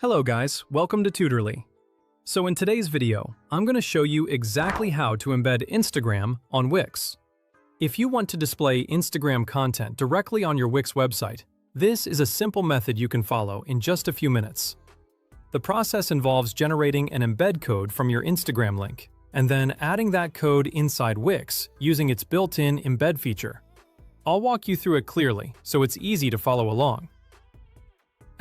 Hello guys, welcome to Tutorly. So in today's video, I'm going to show you exactly how to embed Instagram on Wix. If you want to display Instagram content directly on your Wix website, this is a simple method you can follow in just a few minutes. The process involves generating an embed code from your Instagram link, and then adding that code inside Wix using its built-in embed feature. I'll walk you through it clearly, so it's easy to follow along.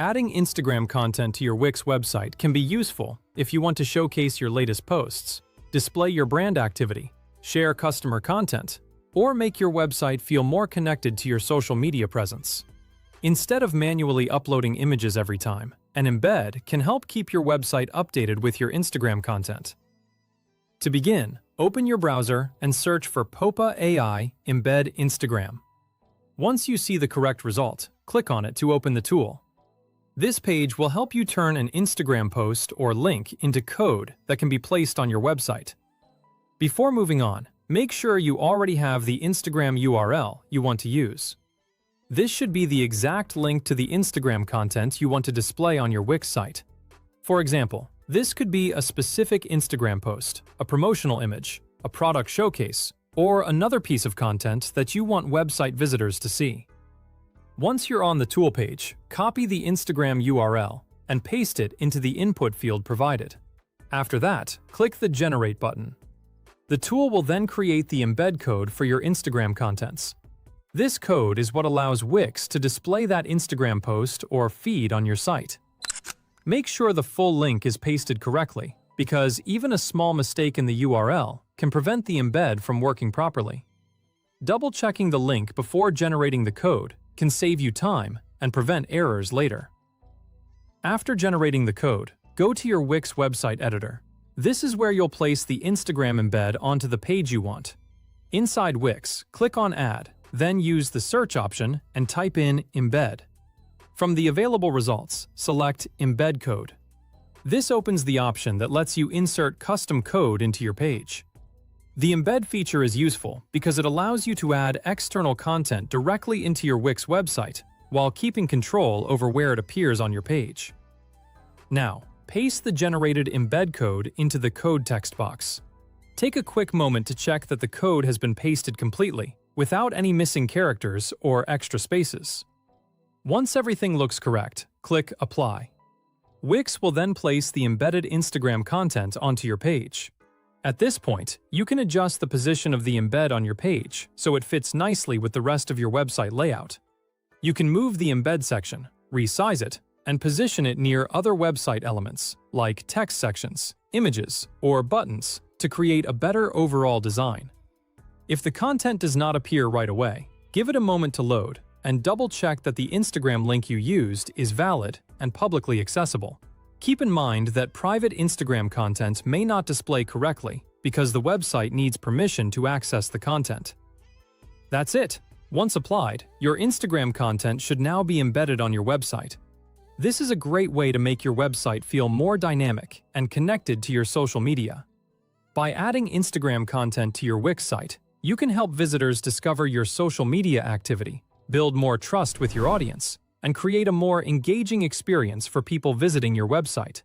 Adding Instagram content to your Wix website can be useful if you want to showcase your latest posts, display your brand activity, share customer content, or make your website feel more connected to your social media presence. Instead of manually uploading images every time, an embed can help keep your website updated with your Instagram content. To begin, open your browser and search for Popa AI Embed Instagram. Once you see the correct result, click on it to open the tool. This page will help you turn an Instagram post or link into code that can be placed on your website. Before moving on, make sure you already have the Instagram URL you want to use. This should be the exact link to the Instagram content you want to display on your Wix site. For example, this could be a specific Instagram post, a promotional image, a product showcase, or another piece of content that you want website visitors to see. Once you're on the tool page, copy the Instagram URL and paste it into the input field provided. After that, click the Generate button. The tool will then create the embed code for your Instagram contents. This code is what allows Wix to display that Instagram post or feed on your site. Make sure the full link is pasted correctly, because even a small mistake in the URL can prevent the embed from working properly. Double-checking the link before generating the code can save you time and prevent errors later. After generating the code, go to your Wix website editor. This is where you'll place the Instagram embed onto the page you want. Inside Wix, click on Add, then use the search option and type in Embed. From the available results, select Embed Code. This opens the option that lets you insert custom code into your page. The embed feature is useful because it allows you to add external content directly into your Wix website while keeping control over where it appears on your page. Now, paste the generated embed code into the code text box. Take a quick moment to check that the code has been pasted completely, without any missing characters or extra spaces. Once everything looks correct, click Apply. Wix will then place the embedded Instagram content onto your page. At this point, you can adjust the position of the embed on your page so it fits nicely with the rest of your website layout. You can move the embed section, resize it, and position it near other website elements like text sections, images, or buttons to create a better overall design. If the content does not appear right away, give it a moment to load and double-check that the Instagram link you used is valid and publicly accessible. Keep in mind that private Instagram content may not display correctly because the website needs permission to access the content. That's it! Once applied, your Instagram content should now be embedded on your website. This is a great way to make your website feel more dynamic and connected to your social media. By adding Instagram content to your Wix site, you can help visitors discover your social media activity, build more trust with your audience, and create a more engaging experience for people visiting your website.